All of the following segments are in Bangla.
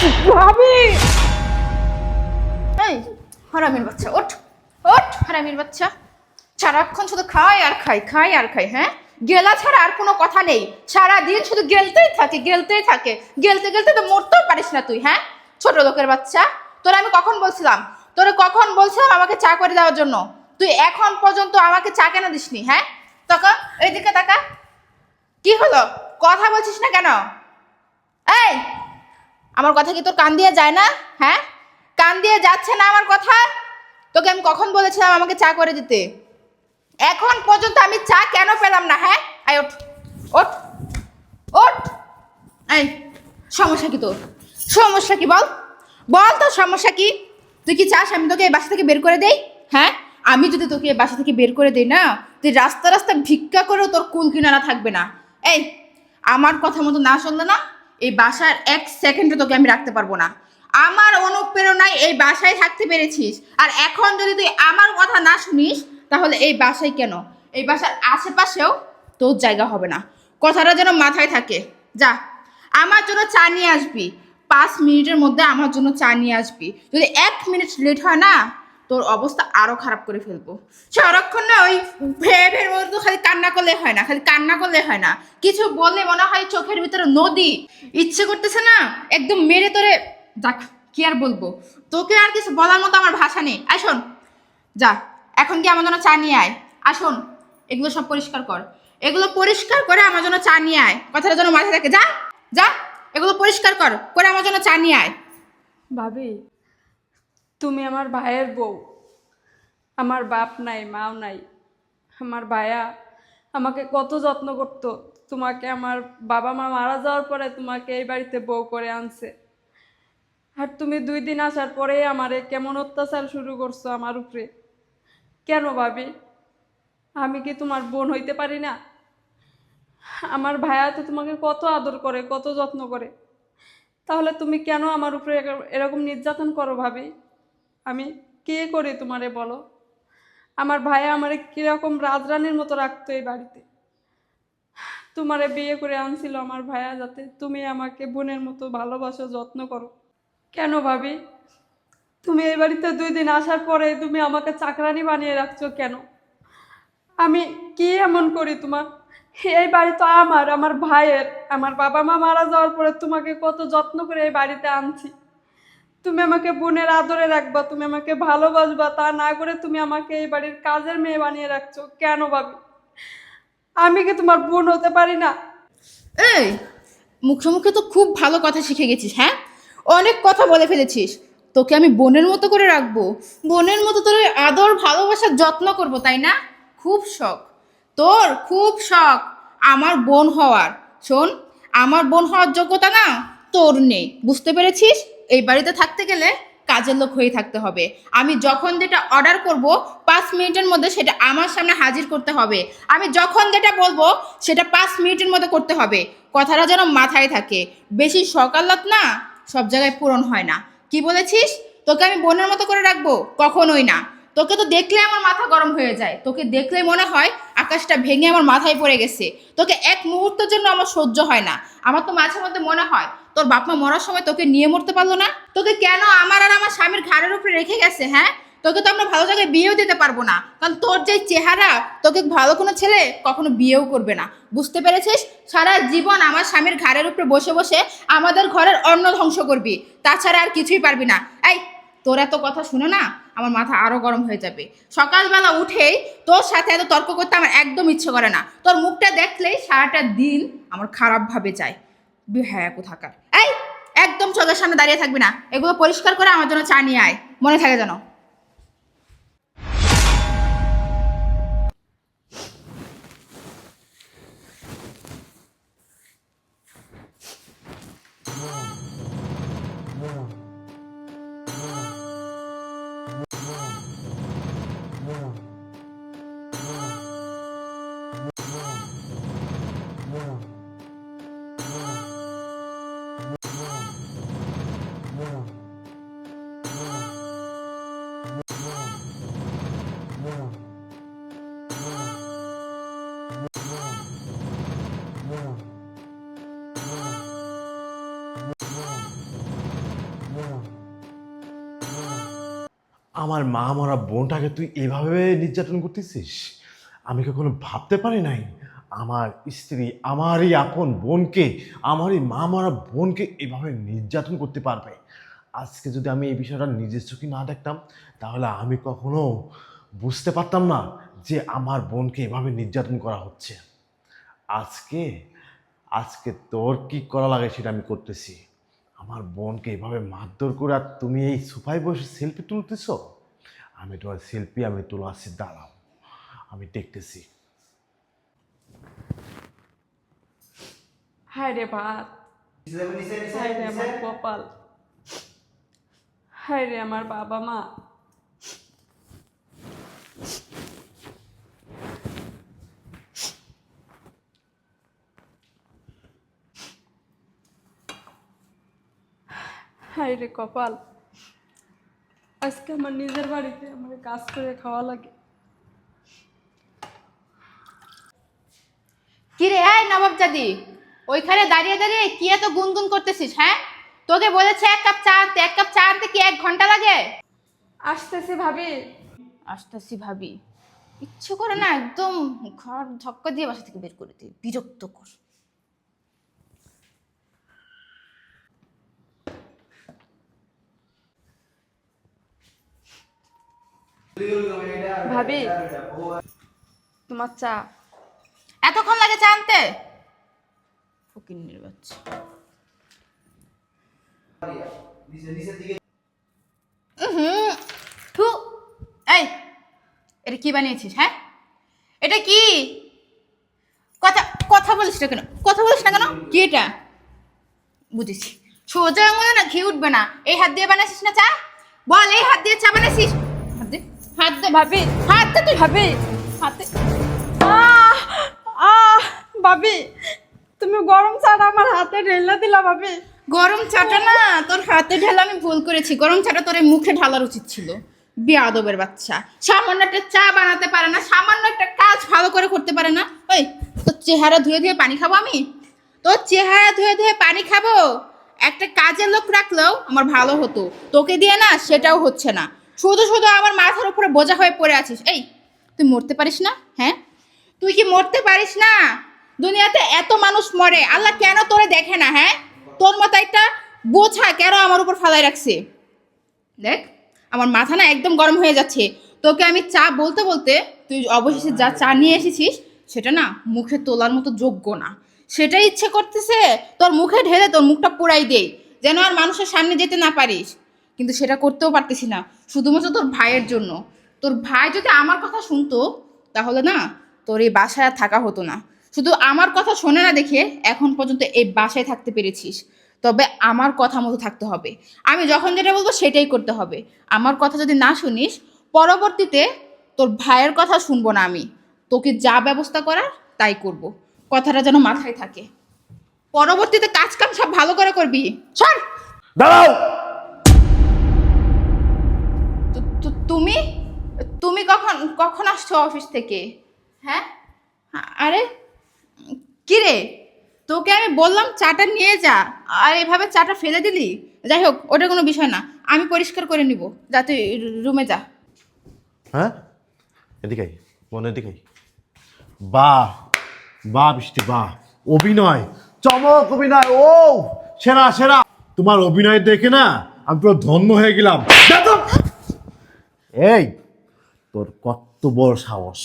ভাবি এই হারামির বাচ্চা, ওঠ ওঠ হারামির বাচ্চা। সারাক্ষণ শুধু খাই আর খাই, খাই আর খাই। হ্যাঁ, গেলা ছাড়া আর কোনো কথা নেই। সারাদিন শুধু গেলতেই থাকে, গেলতেই থাকে। গেলতে গেলতে তো মরতেও পারিস না তুই। হ্যাঁ, ছোট লোকের বাচ্চা। তোরা আমি কখন বলছিলাম, আমাকে চা করে দেওয়ার জন্য? তুই এখন পর্যন্ত আমাকে চা কেন দিসনি? হ্যাঁ, তাকা এইদিকে তাকা। কি হলো, কথা বলছিস না কেন? এই, আমার কথা কি তোর কান দিয়ে যায় না? হ্যাঁ, কান দিয়ে যাচ্ছে না আমার কথা? তোকে আমি কখন বলেছিলাম আমাকে চা করে দিতে? এখন পর্যন্ত আমি চা কেন পেলাম না? হ্যাঁ, আয় ওঠ ওঠ ওঠ। এই, সমস্যা কি তোর? সমস্যা কি বল, বল তোর সমস্যা কি? তুই কি চাস আমি তোকে এই বাসা থেকে বের করে দেই? হ্যাঁ, আমি যদি তোকে এই বাসা থেকে বের করে দেই না, তুই রাস্তা রাস্তা ভিক্ষা করেও তোর কুল কিনারা থাকবে না। এই, আমার কথা মতো না শুনলে না, এই বাসার এক সেকেন্ডে তোকে আমি রাখতে পারবো না। আমার অনুপ্রেরণায় এই বাসায় থাকতে পেরেছিস, আর এখন যদি তুই আমার কথা না শুনিস, তাহলে এই বাসায় কেন, এই বাসার আশেপাশেও তোর জায়গা হবে না। কথাটা যেন মাথায় থাকে। যা, আমার জন্য চা নিয়ে আসবি। 5 মিনিটের মধ্যে আমার জন্য চা নিয়ে আসবি। যদি 1 মিনিট লেট হয় না, তোর অবস্থা আরো খারাপ করে ফেলবো। সারাক্ষণ না ওই ভেবের মতো খালি কান্না করলে হয় না, খালি কান্না করলে হয় না। কিছু বললে মনে হয় চোখের ভিতরে নদী। ইচ্ছে করতেছে না একদম মেরে তোরে। যাক, কি আর বলবো, তোকে আর কিছু বলার মতো আমার ভাষা নেই। আয় শোন, যা, এখন কি আমার জন্য চা নিয়ে আয়। আসুন, এগুলো সব পরিষ্কার কর। এগুলো পরিষ্কার করে আমার জন্য চা নিয়ে আয়। কথাটা যেন মাথায় থাকে। যা যা, এগুলো পরিষ্কার কর, করে আমার জন্য চা নিয়ে আয়। ভাবি, তুমি আমার ভাইয়ের বউ। আমার বাপ নাই, মাও নাই। আমার ভাইয়া আমাকে কত যত্ন করতো। তোমাকে আমার বাবা মা মারা যাওয়ার পরে তোমাকে এই বাড়িতে বউ করে আনছে। আর তুমি 2 দিন আসার পরে আমারে কেমন অত্যাচার শুরু করছো আমার উপরে। কেন ভাবি, আমি কি তোমার বোন হইতে পারি না? আমার ভাইয়া তো তোমাকে কত আদর করে, কত যত্ন করে। তাহলে তুমি কেন আমার উপরে এরকম নির্যাতন করো ভাবি? আমি কে করে তোমারে বলো? আমার ভাইয়া আমারে কিরকম রাজরানীর মতো রাখতো এই বাড়িতে। তোমারে বিয়ে করে আনছিল আমার ভাইয়া যাতে তুমি আমাকে বোনের মতো ভালোবাসো, যত্ন করো। কেন ভাবি, তুমি এই বাড়িতে 2 দিন আসার পরে তুমি আমাকে চাকরানি বানিয়ে রাখছো কেন? আমি কি এমন করি তোমার? এই বাড়ি তো আমার ভাইয়ের। আমার বাবা মা মারা যাওয়ার পরে তোমাকে কত যত্ন করে এই বাড়িতে আনছি। তুমি আমাকে বোনের আদরে রাখবা, তুমি আমাকে ভালোবাসবা, তা না করে তুমি আমাকে এই বাড়ির কাজের মেয়ে বানিয়ে রাখছো কেন ভাবি? আমি কি তোমার বোন হতে পারি না? এই, মুখে মুখে তো খুব ভালো কথা শিখে গেছিস। হ্যাঁ, অনেক কথা বলে ফেলেছিস। তোকে আমি বোনের মতো করে রাখবো, বোনের মতো তোর আদর ভালোবাসার যত্ন করব, তাই না? খুব শখ তোর, খুব শখ আমার বোন হওয়ার। শোন, আমার বোন হওয়ার যোগ্যতা না তোর নেই, বুঝতে পেরেছিস? এই বাড়িতে থাকতে গেলে কাজের লোক হয়ে থাকতে হবে। আমি যখন যেটা অর্ডার করব 5 মিনিটের মধ্যে সেটা আমার সামনে হাজির করতে হবে। আমি যখন যেটা বলবো সেটা 5 মিনিটের মধ্যে করতে হবে। কথাটা যেন মাথায় থাকে। বেশি সকালাত না সব জায়গায় পূরণ হয় না। কি বলেছিস? তোকে আমি বোনের মতো করে রাখবো? কখনোই না। তোকে তো দেখলে আমার মাথা গরম হয়ে যায়। তোকে দেখলেই মনে হয় আকাশটা ভেঙে আমার মাথায় পড়ে গেছে। তোকে এক মুহূর্তের জন্য আমার সহ্য হয় না। আমার তো মাঝে মধ্যে মনে হয় তোর বাপ মা মরার সময় তোকে নিয়ে মরতে পারলো না। তোকে কেন আমার আর আমার স্বামীর ঘাড়ের উপরে রেখে গেছে? হ্যাঁ, তোকে তো আমরা ভালো জায়গায় বিয়েও দিতে পারবো না, কারণ তোর যে চেহারা, তোকে ভালো কোনো ছেলে কখনো বিয়েও করবে না। বুঝতে পেরেছিস? সারা জীবন আমার স্বামীর ঘাড়ের উপরে বসে বসে আমাদের ঘরের অন্ন ধ্বংস করবি, তাছাড়া আর কিছুই পারবি না। এই, তোর এত কথা শুনে না আমার মাথা আরো গরম হয়ে যাবে। সকালবেলা উঠেই তোর সাথে এত তর্ক করতে আমার একদম ইচ্ছে করে না। তোর মুখটা দেখলেই সারাটা দিন আমার খারাপ ভাবে যায়। হ্যাঁ, কোথাকার। এই, একদম চোখের সামনে দাঁড়িয়ে থাকবি না। এগুলো পরিষ্কার করে আমার জন্য চা নিয়ে আয়, মনে থাকে যেন। আমার মা মরা বোনটাকে তুই এভাবে নির্যাতন করতেছিস? আমি কখনো ভাবতে পারি নাই আমার স্ত্রী, আমারই আপন বোনকে, আমারই মা মরা বোনকে এভাবে নির্যাতন করতে পারবে। আজকে যদি আমি এই বিষয়টা নিজের চোখে না দেখতাম, তাহলে আমি কখনো বুঝতে পারতাম না যে আমার বোনকে এভাবে নির্যাতন করা হচ্ছে। আজকে আজকে তোর কি করা লাগে সেটা আমি করতেছি। আমার বোনকে এভাবে মারধর করে আর তুমি এই সোফায় বসে সেলফি তুলতেছ? আমি তোমার সেলফি আমি তুলে আসছি, দাঁড়াও, আমি দেখতেছি। হায় রে ভাত, হায় রে আমার কপাল, হায় রে আমার বাবা মা। হায় রে কপাল, আজকে আমার নিজের বাড়িতে আমার কাজ করে খাওয়া লাগে। কি রে এই নবাবজাদি, ওইখানে দাঁড়িয়ে দাঁড়িয়ে কি এত গুনগুন করতেছিস? হ্যাঁ, তোকে বলেছে 1 কাপ চা আনতে, 1 কাপ চা আনতে কি 1 ঘন্টা লাগে? আসতেছি ভাবি। আসতেছি ভাবি? ইচ্ছে করে না একদম ঘর ধাক্কা দিয়ে বাসা থেকে বের করে দিই, বিরক্ত কর। ভাবি, তোমার চা। এতক্ষণ লাগে চা আনতে? ফকিন্নির বাচ্চা। থু, এই এটা কি বানিয়েছিস? হ্যাঁ, এটা কি? কথা কথা বলিস না কেন? কথা বলিস না কেন? কি এটা? বুঝেছি, সোজা আঙুলে না ঘি উঠবে না। এই হাত দিয়ে বানাইছিস না চা? বল, এই হাত দিয়ে চা বানাইছিস? হাত দে, হাত দে ভাবি, হাত দে তুই, ভাবি, হাত দে। আহ আহ ভাবি, তুমি গরম চাটা আমার হাতে ঢেলে দিলা ভাবি। গরম চাটা না তোর হাতে ঢেলা আমি ভুল করেছি, গরম চাটা তোর এই মুখে ঢালার উচিত ছিল। বেয়াদবের বাচ্চা, সামান্য একটা চা বানাতে পারে না, সামান্য একটা কাজ ভালো করে করতে পারে না। ওই, তোর চেহারা ধুয়ে ধুয়ে পানি খাবো আমি? তোর চেহারা ধুয়ে ধুয়ে পানি খাবো? একটা কাজের লোক রাখলেও আমার ভালো হতো, তোকে দিয়ে না সেটাও হচ্ছে না। শুধু শুধু আমার মাথার উপরে বোঝা হয়ে পড়ে আছিস। এই, তুই মরতে পারিস না? হ্যাঁ, তুই কি মরতে পারিস না? দুনিয়াতে এত মানুষ মরে, আল্লাহ কেন তোরে দেখে না? হ্যাঁ, তোর মতো একটা বোঝা কেন আমার উপর ফালাই রাখছে? দেখ, আমার মাথা না একদম গরম হয়ে যাচ্ছে। তোকে আমি চা বলতে বলতে তুই অবশেষে যা চা নিয়ে এসেছিস সেটা না মুখে তোলার মতো যোগ্য না। সেটাই ইচ্ছে করতেছে তোর মুখে ঢেলে তোর মুখটা পুরাই দেই, যেন আর মানুষের সামনে যেতে না পারিস। কিন্তু সেটা করতেও পারতেছি না, শুধুমাত্র তোর ভাইয়ের জন্য। তোর ভাই যদি আমার কথা শুনতো তাহলে না তোর এই বাসায় আর থাকা হতো না। শুধু আমার কথা শোনে না দেখে এখন পর্যন্ত এই বাসায় থাকতে পেরেছিস। তবে আমার কথা মতো থাকতে হবে, আমি যখন যেটা বলবো সেটাই করতে হবে। আমার কথা যদি না শুনিস, পরবর্তীতে তোর ভাইয়ের কথা শুনবো না আমি। তোকে যা ব্যবস্থা করার তাই করব, কথাটা যেন মাথায় থাকে। পরবর্তীতে কাজ কাম সব ভালো করে করবি। সর। দাঁড়াও! তুমি তুমি কখন কখন আসছো অফিস থেকে? হ্যাঁ, আরে কি রে, তোকে আমি বললাম চাটা নিয়ে যা, আর এভাবে চাটা ফেলে দিলি। যাই হোক, ওটা কোনো বিষয় না, আমি পরিষ্কার করে নিব। যা তুই রুমে যা। হ্যাঁ, এদিকে আই, বোন এদিকে আই। বাহ বাহ বৃষ্টি, বাহ! অভিনয়, চমক অভিনয়! ও সেরা সেরা! তোমার অভিনয় দেখে না আমি পুরো ধন্য হয়ে গেলাম। দেখো! এই, তোর কত বড় সাহস!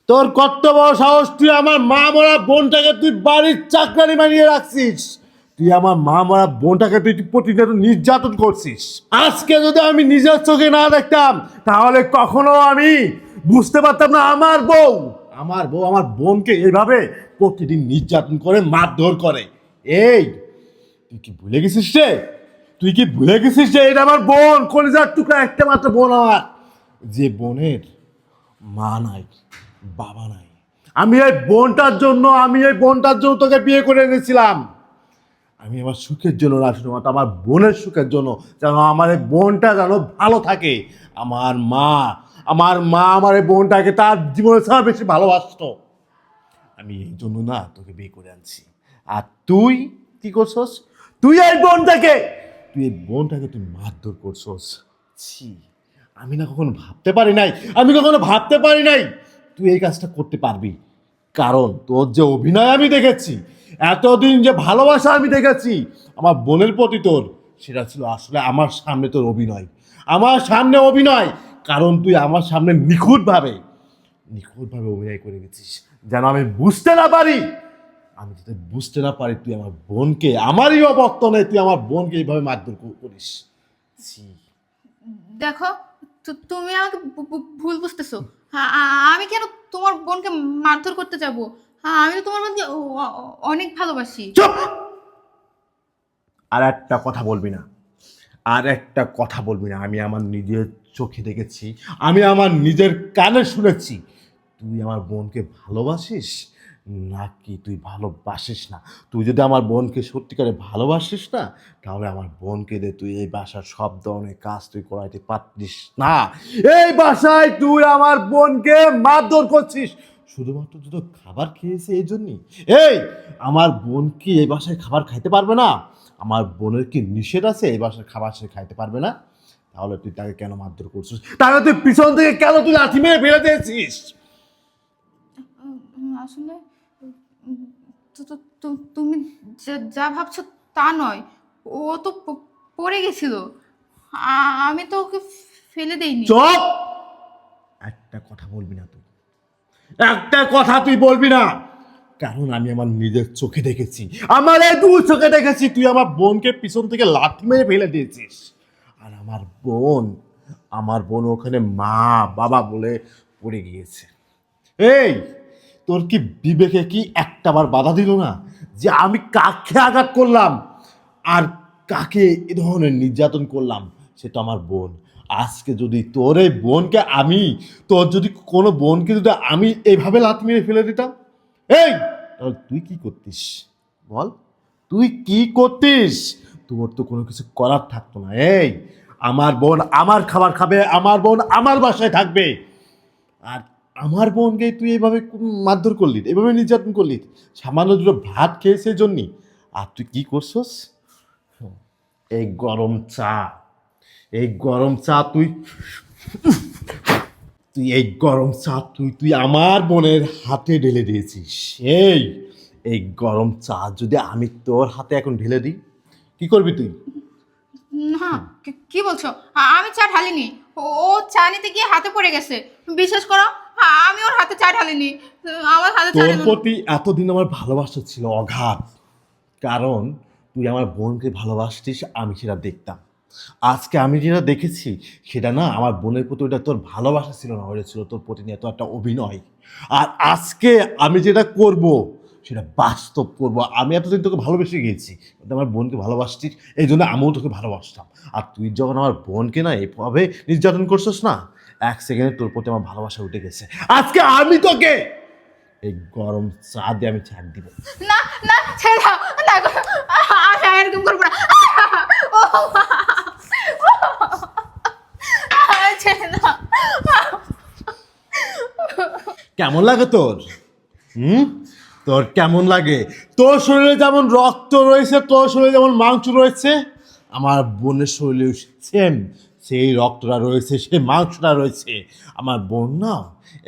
তোর কত বড় সাহস! তুই আমার মা মরা বোনটাকে তুই বাড়ির চাকরানি বানিয়ে রাখছিস। তুই আমার মা মরা বোনটাকে তুই প্রতিনিয়ত নির্যাতন করছিস। আজকে যদি আমি নিজের চোখে না দেখতাম তাহলে কখনো আমি বুঝতে পারতাম না আমার বোনকে এইভাবে প্রতিদিন নির্যাতন করে মারধর করে। এই, তুই কি ভুলে গেছিস রে? তুই কি ভুলে গেছিস যে এটা আমার বোন, কলিজার টুকরা একটা মাত্র বোন আমার, যে বোনের মা নাই, বাবা নাই। আমি এই বোনটার জন্য তোকে বিয়ে করে এনেছিলাম। আমি আমার সুখের জন্য না, শুধুমাত্র আমার বোনের সুখের জন্য, যেন আমার এই বোনটা যেন ভালো থাকে। আমার মা আমার এই বোনটাকে তার জীবনের ছাড়া বেশি ভালোবাসতো। আমি এই জন্য না তোকে বিয়ে করে আনছি। আর তুই কি করছস? তুই এই বোনটাকে তুই মারধর করছস। ছি, আমি না কখনো ভাবতে পারি নাই, আমি কখনো ভাবতে পারি নাই তুই এই কাজটা করতে পারবি। কারণ তোর যে অভিনয় আমি দেখেছি, এতদিন যে ভালোবাসা আমি দেখেছি আমার বোনের প্রতি তোর, সেটা ছিল আসলে আমার সামনে তোর অভিনয়, আমার সামনে অভিনয়। কারণ তুই আমার সামনে নিখুঁতভাবে অভিনয় করে গেছিস, যেন আমি বুঝতে না পারি। আমি যাতে বুঝতে না পারি তুই আমার বোনকে, আমারই অবর্তনে তুই আমার বোনকে এইভাবে মারধর করিস। ছি। দেখো, তুমি আমাকে ভুল বুঝতেছো। আমি কেন তোমার বোনকে মারধর করতে যাব? আমি তো তোমার বোনকে অনেক ভালোবাসি। চুপ! আর একটা কথা বলবি না, আর একটা কথা বলবি না। আমি আমার নিজের চোখে দেখেছি, আমি আমার নিজের কানে শুনেছি তুই আমার বোনকে ভালোবাসিস নাকি তুই ভালোবাসিস না। তুই যদি আমার বোনকে সত্যিকারে ভালোবাসিস না, তাহলে আমার বোনকে দে, তুই এই বাসার সব ধরনের কাজ তুই করাইতে পারতিস না। এই বাসায় তুই আমার বোনকে মারধর করছিস শুধুমাত্র যদি খাবার খেয়েছে এই জন্যই। এই, আমার বোন কি এই বাসায় খাবার খাইতে পারবে না? আমার বোনের কি নিষেধ আছে এই বাসার খাবার সে খাইতে পারবে না? তাহলে তুই তাকে কেন মারধর করছিস? তাহলে তুই পিছন থেকে কেন তুই লাথি মেরে ফেলে দিয়েছিস? আসলে তুমি যা ভাবছো তা নয়। ও তো পড়ে গেছিল, আমি তো ওকে ফেলে দেইনি। চুপ! একটা কথা বলবি না তুই, একটা কথা তুই বলবি না। কারণ আমি আমার নিজের চোখে দেখেছি, আমার এই দু চোখে দেখেছি তুই আমার বোনকে পিছন থেকে লাথি মেরে ফেলে দিয়েছিস। আর আমার বোন ওখানে মা বাবা বলে পড়ে গিয়েছে। এই, তোর কি বিবেকে কি একটাবার বাধা দিল না যে আমি কাকে আঘাত করলাম আর কাকে এ ধরনের নির্যাতন করলাম? সেটা আমার বোন। আজকে যদি তোর এই বোনকে আমি, তোর যদি কোনো বোনকে যদি আমি এইভাবে লাথি মেরে ফেলে দিতাম, এই, তাহলে তুই কি করতিস বল? তুই কি করতিস? তোর তো কোনো কিছু করার থাকতো না। এই, আমার বোন আমার খাবার খাবে, আমার বোন আমার বাসায় থাকবে, আর আমার বোনকে তুই এইভাবে মারধর করলি, এইভাবে নির্যাতন করলি সামান্য দুটো ভাত খেয়েছে জন্যই। আর তুই কি করছস? এই গরম চা, এই গরম চা তুই তুই এই গরম চা তুই আমার বোনের হাতে ঢেলে দিয়েছিস। এই গরম চা যদি আমি তোর হাতে এখন ঢেলে দিই, কি করবি তুই? না, কি বলছো? আমি চা ঢালিনি। ও চা নিতে গিয়ে হাতে পড়ে গেছে। বিশ্বাস করো, আমি ওর হাতে চা ঢালিনি। আমার হাতে চা তোর ঢালিনি। প্রতি এতদিন আমার ভালোবাসা ছিল অগাধ, কারণ তুই আমার বোনকে ভালোবাসতিস, আমি সেটা দেখতাম। আজকে আমি যেটা দেখেছি সেটা না আমার বোনের প্রতি ওটা তোর ভালোবাসা ছিল না, ওটা ছিল তোর প্রতি নিয়ে তো একটা অভিনয়। আর আজকে আমি যেটা করব সেটা বাস্তব করব। আমি এতদিন তোকে ভালোবেসে গিয়েছি, কিন্তু আমার বোনকে ভালোবাসতিস, এই জন্য আমিও তোকে ভালোবাসতাম। আর তুই যখন আমার বোনকে না এভাবে নির্যাতন করছিস না, এক সেকেন্ডে তোর প্রতি আমার ভালোবাসা উঠে গেছে। আজকে আমি তোকে এই গরম চা দিয়ে আমি ছাড় দিব। না, না, ছেড়ে দাও। না গো, আমি এরকম করবো না। ও মা, ছেড়ে দাও। কেমন লাগে তোর? তোর কেমন লাগে? তোর শরীরে যেমন রক্ত রয়েছে, তোর শরীরে যেমন মাংস রয়েছে, আমার বোনের শরীরে সেম সেই রক্তটা রয়েছে, সেই মাংসটা রয়েছে। আমার বোন না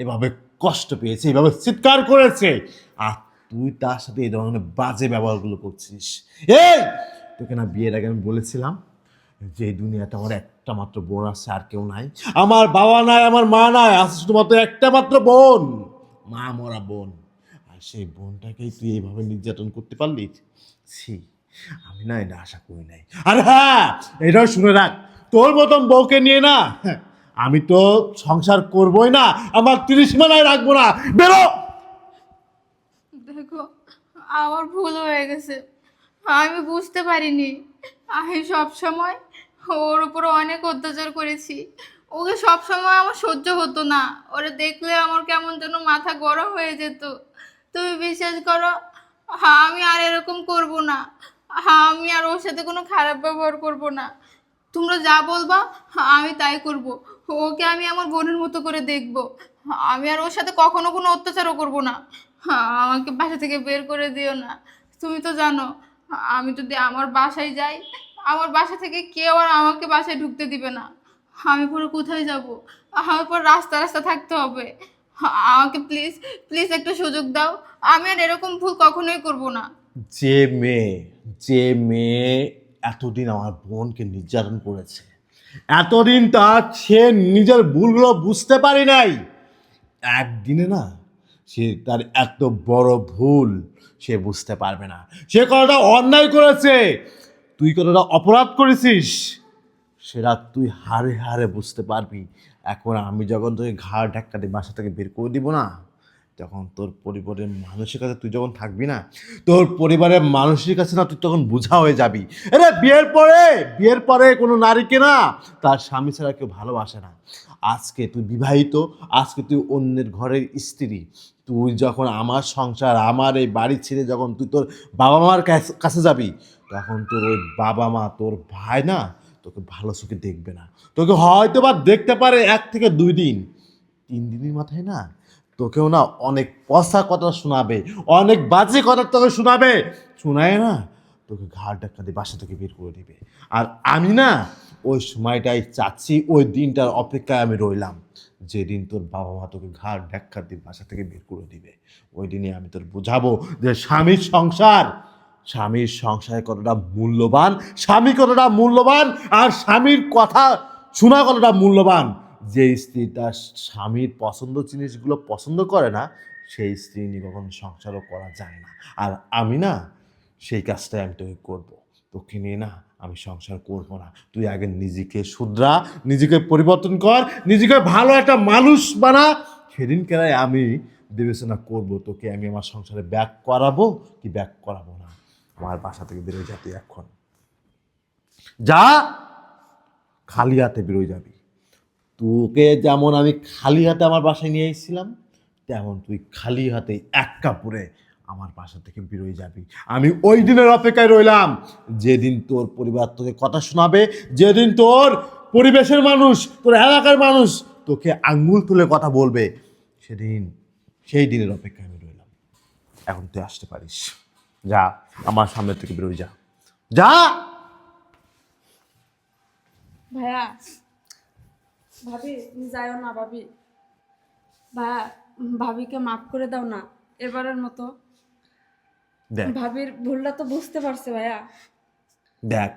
এভাবে কষ্ট পেয়েছে, এভাবে চিৎকার করেছে, আর তুই তার সাথে এই ধরনের বাজে ব্যবহারগুলো করছিস। এই, তোকে না বিয়ের আগে আমি বলেছিলাম যে এই দুনিয়াতে আমার একটা মাত্র বোন আছে, আর কেউ নাই। আমার বাবা নাই, আমার মা নাই, আছে শুধুমাত্র একটা মাত্র বোন, মা মরা বোন। আর সেই বোনটাকেই তুই এইভাবে নির্যাতন করতে পারলি? ছি, আমি না এটা আশা করি নাই। আর হ্যাঁ, এটাও শুনে রাখ, তোর মতন বউকে নিয়ে না আমি তো সংসার করবই না, আমার 30 মানায় রাখবো না। বেরো! দেখো, আমার ভুল হয়ে গেছে। আমি বুঝতে পারিনি। আমি সব সময় ওর উপর অনেক অত্যাচার করেছি। ওকে সব সময় আমার সহ্য হতো না। ওরে দেখলে আমার কেমন যেন মাথা গরম হয়ে যেত। তুমি বিশ্বাস করো, আমি আর এরকম করব না। আমি আর ওর সাথে কোনো খারাপ ব্যবহার করব না। তোমরা যা বলবা আমি তাই করব। ওকে আমি আমার বোনের মতো করে দেখব। আমি আর ওর সাথে কখনো কোনো অত্যাচারও করব না। আমাকে বাসা থেকে বের করে দিও না। তুমি তো জানো, আমি যদি আমার বাসায় যাই, আমার বাসা থেকে কেউ আর আমাকে বাসায় ঢুকতে দিবে না। আমি পরে কোথায় যাব? আমার পর রাস্তা রাস্তা থাকতে হবে। আমাকে প্লিজ প্লিজ একটা সুযোগ দাও। আমি আর এরকম ভুল কখনোই করব না। যে মেয়ে যে মেয়ে এতদিন আমার বোনকে নির্যাতন করেছে, এতদিন তার সে নিজের ভুলগুলো বুঝতে পারি নাই, একদিনে না সে তার এত বড় ভুল সে বুঝতে পারবে না। সে কতটা অন্যায় করেছে, তুই কতটা অপরাধ করেছিস, সেটা তুই হারে হারে বুঝতে পারবি। এখন আমি যখন তোকে ঘাড় ধাক্কা দিয়ে বাসা থেকে বের করে দিব না, তখন তোর পরিবারের মানুষের কাছে তুই যখন থাকবি না, তোর পরিবারের মানুষের কাছে না তুই তখন বোঝা হয়ে যাবি। আরে বিয়ের পরে কোনো নারীকে না তার স্বামী ছাড়া কেউ ভালোবাসে না। আজকে তুই বিবাহিত, আজকে তুই অন্যের ঘরের স্ত্রী, তুই যখন আমার সংসার আমার এই বাড়ি ছেড়ে যখন তুই তোর বাবা মার কাছে যাবি, তখন তোর ওই বাবা মা তোর ভাই না তোকে ভালো চোখে দেখবে না। তোকে হয়তো বা দেখতে পারে 1 থেকে 2 দিন, 3 দিনের মাথায় না তোকেও না অনেক পচা কথা শোনাবে, অনেক বাজে কথা তোকে শোনাবে, শোনায় না তোকে ঘাড় ধাক্কা দিয়ে বাসা থেকে বের করে দিবে। আর আমি না ওই সময়টাই চাচ্ছি, ওই দিনটার অপেক্ষায় আমি রইলাম, যেদিন তোর বাবা মা তোকে ঘাড় ধাক্কা দিয়ে বাসা থেকে বের করে দিবে। ওই দিনে আমি তোর বুঝাবো যে স্বামীর সংসারে কতটা মূল্যবান, স্বামী কতটা মূল্যবান, আর স্বামীর কথা শোনা কতটা মূল্যবান। যে স্ত্রী তার স্বামীর পছন্দ জিনিসগুলো পছন্দ করে না, সেই স্ত্রী নিয়ে কখনো সংসারও করা যায় না। আর আমি না সেই কাজটাই আমি তোকে করবো, তোকে নিয়ে না আমি সংসার করব না। তুই আগে নিজেকে শুধরা, নিজেকে পরিবর্তন কর, নিজেকে ভালো একটা মানুষ বানা, সেদিন কেনায় আমি বিবেচনা করব তোকে আমি আমার সংসারে ব্যাক করাবো কি ব্যাক করাবো না। আমার বাসা থেকে বেরোয় যা, তুই এখন যা, খালি হাতে বেরোয় যাবি। তোকে যেমন আমি খালি হাতে আমার বাসায় নিয়ে এসেছিলাম, তেমন তুই খালি হাতে এক কাপড়ে আমার বাসা থেকে বেরোয় যাবি। আমি ওই দিনের অপেক্ষায় রইলাম, যেদিন তোর পরিবার তোকে কথা শোনাবে, যেদিন তোর পরিবেশের মানুষ, তোর এলাকার মানুষ তোকে আঙ্গুল তুলে কথা বলবে, সেই দিনের অপেক্ষায় আমি রইলাম। এখন তুই আসতে পারিস, যা আমার সামনে থেকে বেরোয় যা, যা। ভাইয়া, ভাবি তুমি যাইও না ভাবি। ভাইয়া, ভাবিকে মাফ করে দাও না এবারের মতো। দেখ ভাবির ভুলটা তো বুঝতে পারছে ভাইয়া। দেখ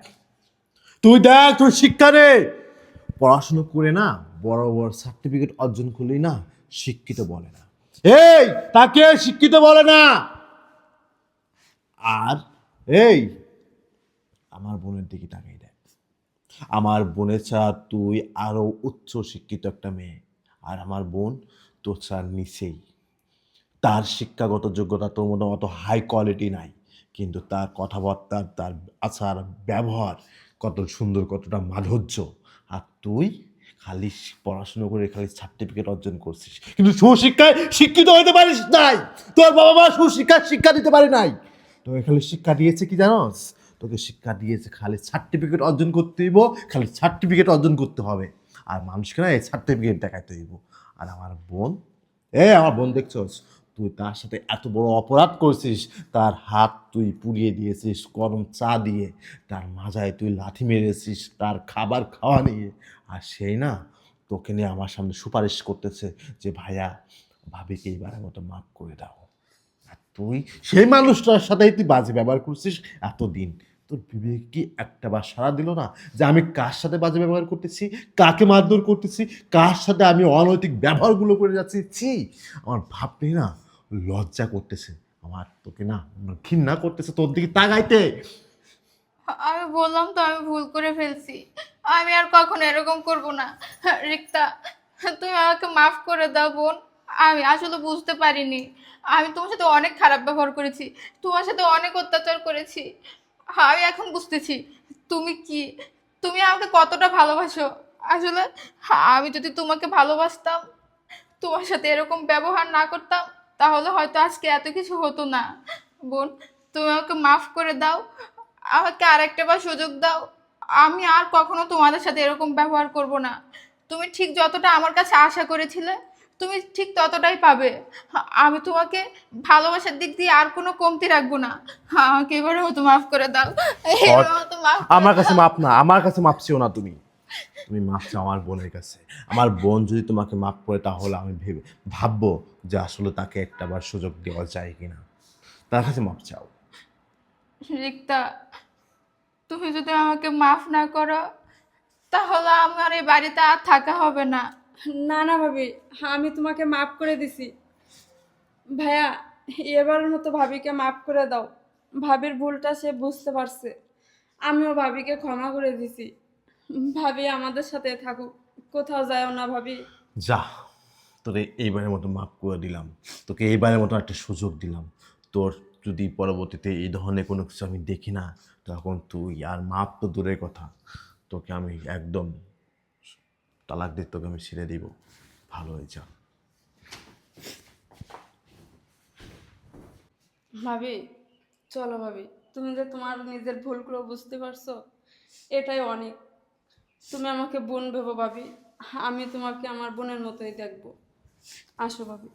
তুই শিক্ষা রে, পড়াশুনো করে না বড় বড় সার্টিফিকেট অর্জন করলেই না শিক্ষিত বলে না। এই তাকে শিক্ষিত বলে না। আর এই আমার বোনের দিকে তাকাই দেখ, আমার বোনের ছাড়া তুই আরো উচ্চ শিক্ষিত একটা মেয়ে, আর আমার বোন তোর ছাড়া নিচেই। তার শিক্ষাগত যোগ্যতা তোর মতো অত হাই কোয়ালিটি নাই, কিন্তু তার কথাবার্তা, তার আচার ব্যবহার কত সুন্দর, কতটা মাধুর্য। আর তুই খালি পড়াশুনো করে খালি সার্টিফিকেট অর্জন করছিস, কিন্তু সুশিক্ষায় শিক্ষিত হতে পারিস নাই। তোর বাবা মা শিক্ষা দিতে পারে নাই। তোকে খালি শিক্ষা দিয়েছে কি জানোস? তোকে শিক্ষা দিয়েছে খালি সার্টিফিকেট অর্জন করতে হইব, খালি সার্টিফিকেট অর্জন করতে হবে, আর মানুষকে না এই সার্টিফিকেট দেখাতে হইব। আর আমার বোন দেখছস, তুই তার সাথে এত বড় অপরাধ করছিস, তার হাত তুই পুড়িয়ে দিয়েছিস গরম চা দিয়ে, তার মাজায় তুই লাথি মেরেছিস তার খাবার খাওয়া নিয়ে, আর সেই না তোকে নিয়ে আমার সামনে সুপারিশ করতেছে যে ভাইয়া ভাবিকে এইবারের মতো মাফ করে দাও। আর তুই সেই মানুষটার সাথেই তুই বাজে ব্যবহার করছিস এতদিন। তোর বিবেক কি একটা বার সাড়া দিল না যে আমি কার সাথে বাজে ব্যবহার করতেছি, কাকে মারধর করতেছি, কার সাথে আমি অনৈতিক ব্যবহারগুলো করে যাচ্ছি? ছি, আমার ভাবতেই না লজ্জা করতেছে, আমার তোকে না ঘৃণা করতেছে তোর দিকে তাকাইতে। আমি বললাম তো আমি ভুল করে ফেলছি। আমি আর কখনো এরকম করব না। রিক্তা, তুমি আমাকে মাফ করে দাও বোন। আমি আসলে বুঝতে পারিনি। আমি তোমার সাথে অনেক খারাপ ব্যবহার করেছি, তোমার সাথে অনেক অত্যাচার করেছি। আমি এখন বুঝতেছি তুমি কি, তুমি আমাকে কতটা ভালোবাসো। আসলে আমি যদি তোমাকে ভালোবাসতাম, তোমার সাথে এরকম ব্যবহার না করতাম, তাহলে হয়তো আজকে এত কিছু হতো না। বোন, তুমি আমাকে মাফ করে দাও, আমাকে আরেকটা বার সুযোগ দাও। আমি আর কখনো তোমাদের সাথে এরকম ব্যবহার করব না। তুমি ঠিক যতটা আমার কাছে আশা করেছিলে, তুমি ঠিক ততটাই পাবে। আমি তোমাকে ভালোবাসার দিক দিয়ে আর কোনো কমতি রাখবো না। আমাকে এবারের মতো মাফ করে দাও, এবারের মতো মাফ করে আমার কাছে দাও। মাপ না, আমার কাছে মাপ চেও না তুমি। তুমি মাপ চাও আমার বোনের কাছে। আমার বোন যদি তোমাকে মাপ করে তাহলে আমি ভাববো যে আসলে তাকে একটাবার সুযোগ দেওয়া যায় কিনা। তার কাছে মাপ চাও। রিক্তা, তুমি যদি আমাকে মাফ না করো তাহলে আমার এই বাড়িতে আর থাকা হবে না। না না ভাবি, আমি তোমাকে মাফ করে দিছি। ভাইয়া, এবারের মতো ভাবিকে মাফ করে দাও। ভাবির ভুলটা সে বুঝতে পারছে। আমিও ভাবিকে ক্ষমা করে দিছি। ভাবি আমাদের সাথে থাকুক, কোথাও যায়ও না ভাবি। যা, তোরে এইবারের মতো মাপ করে দিলাম, তোকে এইবারের মতো একটা সুযোগ দিলাম। তোর যদি পরবর্তীতে এই ধরনের কোনো কিছু আমি দেখি না, তখন তুই আর মাপ তো দূরের কথা, তোকে আমি একদম তালাক দিয়ে তোকে আমি ছেড়ে দিব। ভালো হয়ে যা। ভাবি চলো ভাবি, তুমি যে তোমার নিজের ভুলগুলো বুঝতে পারছো এটাই অনেক। তুমি আমাকে বোন ভেবো ভাবি, আমি তোমাকে আমার বোনের মতোই দেখবো। আসো ভাবি।